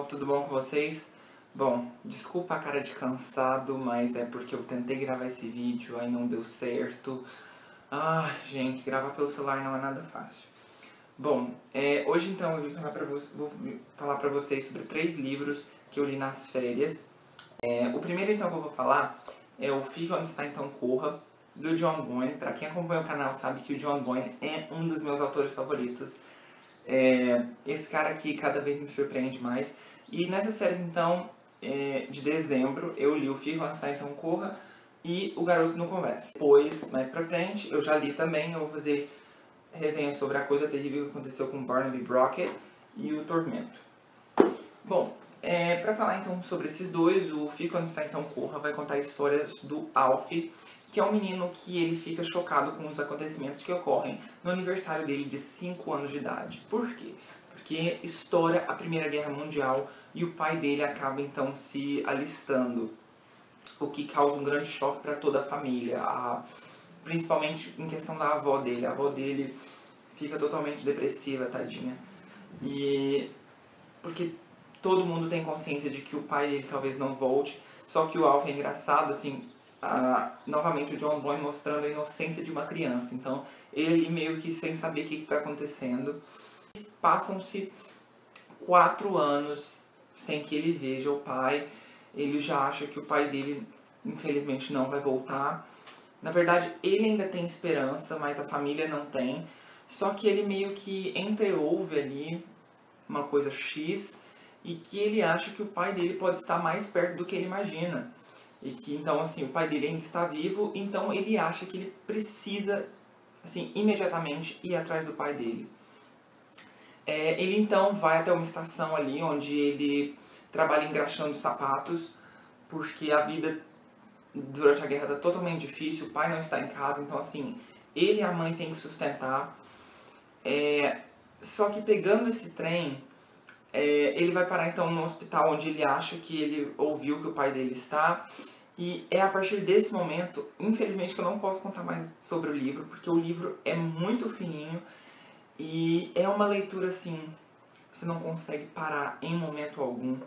tudo bom com vocês? Bom, desculpa a cara de cansado, mas é porque eu tentei gravar esse vídeo, aí não deu certo. Ah, gente, gravar pelo celular não é nada fácil. Bom, hoje então eu vou falar pra vocês sobre 3 livros que eu li nas férias. O primeiro então que eu vou falar é o Fique Onde Está Então Corra, do John Boyne. Pra quem acompanha o canal sabe que o John Boyne é um dos meus autores favoritos. Esse cara aqui cada vez me surpreende mais. E nessas férias então, de dezembro, eu li o Fique Onde Está Então Corra e O Garoto Não Conversa. Depois, mais pra frente, eu já li também, eu vou fazer resenha sobre A Coisa Terrível que Aconteceu com Barnaby Brockett e O Tormento. Bom, pra falar então sobre esses dois, o Fique Onde Está Então Corra vai contar histórias do Alf, que é um menino que ele fica chocado com os acontecimentos que ocorrem no aniversário dele de 5 anos de idade. Por quê? Porque estoura a Primeira Guerra Mundial e o pai dele acaba então se alistando, o que causa um grande choque para toda a família, principalmente em questão da avó dele. A avó dele fica totalmente depressiva, tadinha. E porque todo mundo tem consciência de que o pai dele talvez não volte, só que o Alf é engraçado, assim, novamente o John Boyne mostrando a inocência de uma criança. Então, ele meio que sem saber o que está acontecendo. Passam-se 4 anos sem que ele veja o pai. Ele já acha que o pai dele, infelizmente, não vai voltar. Na verdade, ele ainda tem esperança, mas a família não tem. Só que ele meio que entreouve ali uma coisa X, e que ele acha que o pai dele pode estar mais perto do que ele imagina. E que, então, assim, o pai dele ainda está vivo, então ele acha que ele precisa, assim, imediatamente ir atrás do pai dele. Ele, então, vai até uma estação ali, onde ele trabalha engraxando sapatos, porque a vida durante a guerra está totalmente difícil, o pai não está em casa, então, assim, ele e a mãe têm que sustentar. Só que pegando esse trem, ele vai parar então no hospital onde ele acha que ele ouviu que o pai dele está. E é a partir desse momento, infelizmente, que eu não posso contar mais sobre o livro, porque o livro é muito fininho e é uma leitura assim, você não consegue parar em momento algum.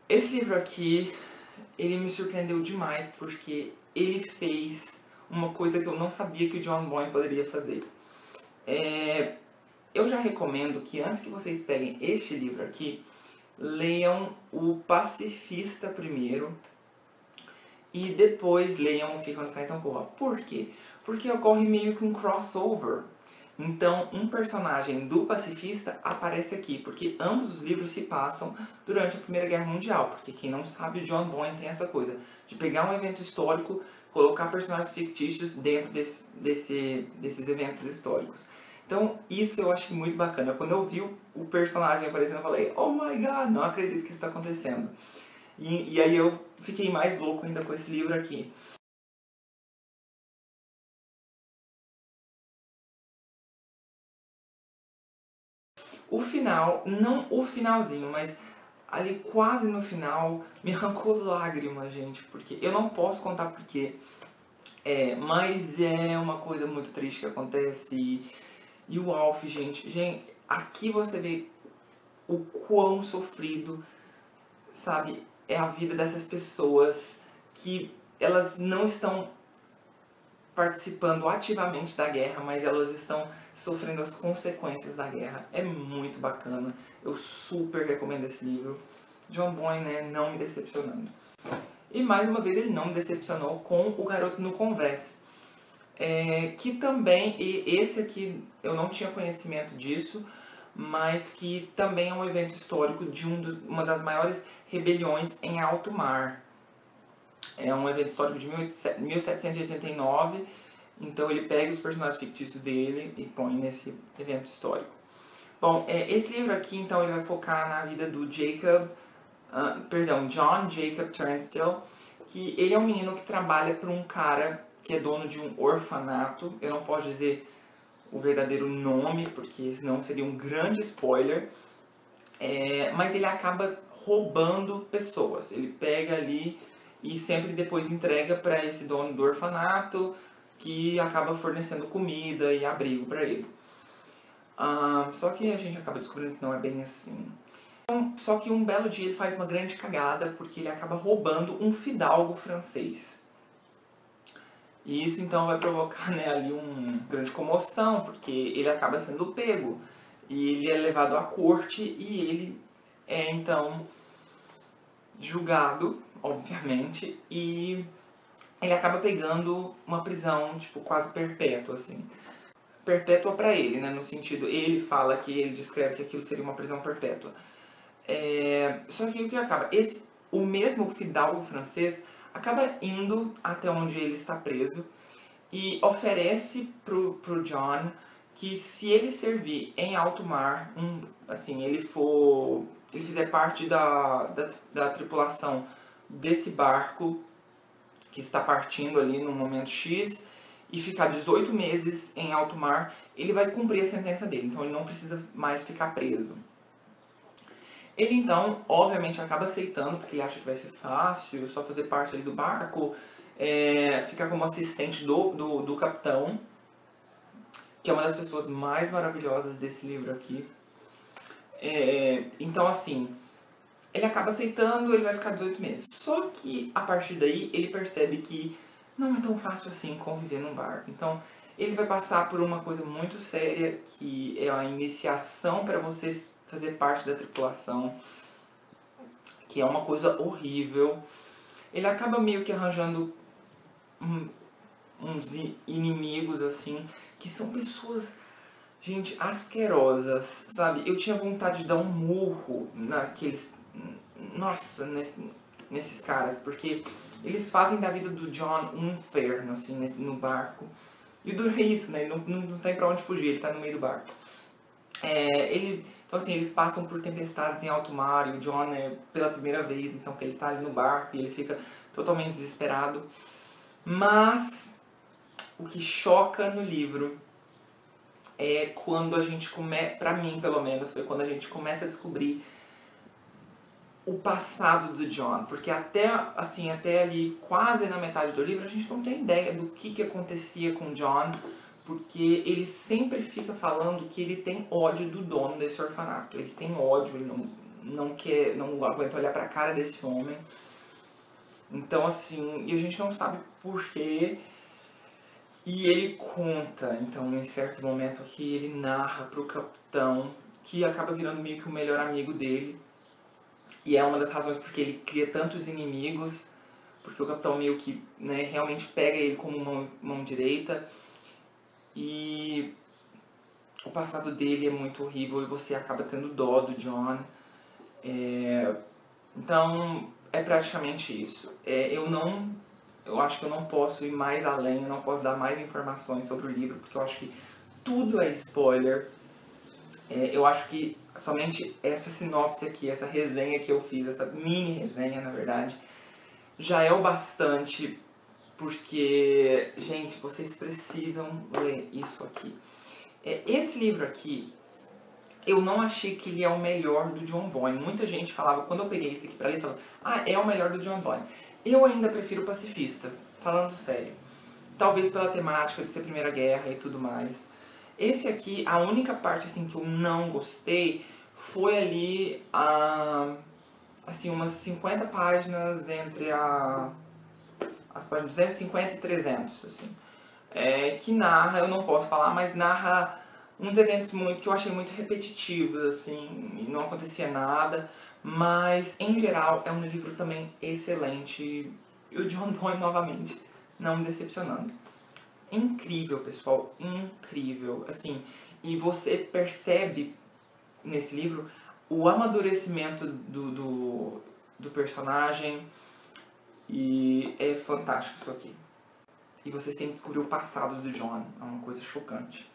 Esse livro aqui, ele me surpreendeu demais porque ele fez uma coisa que eu não sabia que o John Boyne poderia fazer. Eu já recomendo que antes que vocês peguem este livro aqui, leiam O Pacifista primeiro e depois leiam O Fique Onde Está Então Corra. Por quê? Porque ocorre meio que um crossover. Então, um personagem do Pacifista aparece aqui, porque ambos os livros se passam durante a Primeira Guerra Mundial. Porque quem não sabe, o John Boyne tem essa coisa de pegar um evento histórico, colocar personagens fictícios dentro desses eventos históricos. Então, isso eu acho muito bacana. Quando eu vi o personagem aparecendo, eu falei, oh my god, não acredito que isso está acontecendo. E aí eu fiquei mais louco ainda com esse livro aqui. O final, não o finalzinho, mas ali quase no final, me arrancou lágrimas, gente. Porque eu não posso contar porquê. Mas é uma coisa muito triste que acontece. E o Alf, gente, aqui você vê o quão sofrido, sabe, é a vida dessas pessoas que elas não estão participando ativamente da guerra, mas elas estão sofrendo as consequências da guerra. É muito bacana, eu super recomendo esse livro. John Boyne, né, não me decepcionando. E mais uma vez ele não me decepcionou com O Garoto Não Conversa. Que também, esse aqui eu não tinha conhecimento disso, mas que também é um evento histórico de uma das maiores rebeliões em alto mar. É um evento histórico de 1789, então ele pega os personagens fictícios dele e põe nesse evento histórico. Bom, esse livro aqui então ele vai focar na vida do John Jacob Turnstile, que ele é um menino que trabalha para um cara que é dono de um orfanato. Eu não posso dizer o verdadeiro nome, porque senão seria um grande spoiler. Mas ele acaba roubando pessoas. Ele pega ali e sempre depois entrega para esse dono do orfanato, que acaba fornecendo comida e abrigo para ele. Só que a gente acaba descobrindo que não é bem assim. Só que um belo dia ele faz uma grande cagada, porque ele acaba roubando um fidalgo francês. E isso então vai provocar, né, ali uma grande comoção, porque ele acaba sendo pego. E ele é levado à corte e ele é então julgado, obviamente, e ele acaba pegando uma prisão, tipo, quase perpétua, assim. Perpétua pra ele, né, no sentido, ele fala que, ele descreve que aquilo seria uma prisão perpétua. Só que o que acaba? O mesmo fidalgo francês acaba indo até onde ele está preso e oferece pro John que se ele servir em alto mar, assim, ele fizer parte da tripulação desse barco que está partindo ali no momento X e ficar 18 meses em alto mar, ele vai cumprir a sentença dele, então ele não precisa mais ficar preso. Ele então, obviamente, acaba aceitando, porque ele acha que vai ser fácil, só fazer parte ali do barco, ficar como assistente do capitão, que é uma das pessoas mais maravilhosas desse livro aqui. Então, assim, ele acaba aceitando, ele vai ficar 18 meses. Só que, a partir daí, ele percebe que não é tão fácil assim conviver num barco. Então, ele vai passar por uma coisa muito séria, que é a iniciação para você fazer parte da tripulação, que é uma coisa horrível. Ele acaba meio que arranjando uns inimigos, assim, que são pessoas, gente, asquerosas, sabe? Eu tinha vontade de dar um murro naqueles... Nossa, nesses caras, porque eles fazem da vida do John um inferno, assim, no barco. E o duro é isso, né? Ele não tem pra onde fugir, ele tá no meio do barco. Então assim, eles passam por tempestades em alto mar e o John é pela primeira vez, então que ele tá ali no barco e ele fica totalmente desesperado. Mas o que choca no livro é quando a gente começa, pra mim pelo menos, foi quando a gente começa a descobrir o passado do John, porque até ali quase na metade do livro a gente não tem ideia do que acontecia com o John, porque ele sempre fica falando que ele tem ódio do dono desse orfanato. Ele tem ódio, ele não aguenta olhar pra cara desse homem. Então assim, e a gente não sabe porquê. E ele conta, então, em certo momento aqui, ele narra pro capitão, que acaba virando meio que o melhor amigo dele. E é uma das razões porque ele cria tantos inimigos, porque o capitão meio que, né, realmente pega ele como mão direita. E o passado dele é muito horrível e você acaba tendo dó do John. Então, é praticamente isso. Eu acho que eu não posso ir mais além, eu não posso dar mais informações sobre o livro, porque eu acho que tudo é spoiler. Eu acho que somente essa sinopse aqui, essa resenha que eu fiz, essa mini resenha, na verdade, já é o bastante, porque, gente, vocês precisam ler isso aqui. Esse livro aqui, eu não achei que ele é o melhor do John Boyne. Muita gente falava, quando eu peguei esse aqui pra ler, falava, é o melhor do John Boyne. Eu ainda prefiro o Pacifista, falando sério. Talvez pela temática de ser Primeira Guerra e tudo mais. Esse aqui, a única parte assim que eu não gostei foi ali, assim, umas 50 páginas entre as páginas 250 e 300, assim. Que narra, eu não posso falar, mas narra uns eventos que eu achei muito repetitivos, assim, e não acontecia nada. Mas, em geral, é um livro também excelente. E o John Boyne, novamente, não me decepcionando. Incrível, pessoal, incrível, assim, e você percebe nesse livro o amadurecimento do personagem, e é fantástico isso aqui. E vocês têm que descobrir o passado do John, é uma coisa chocante.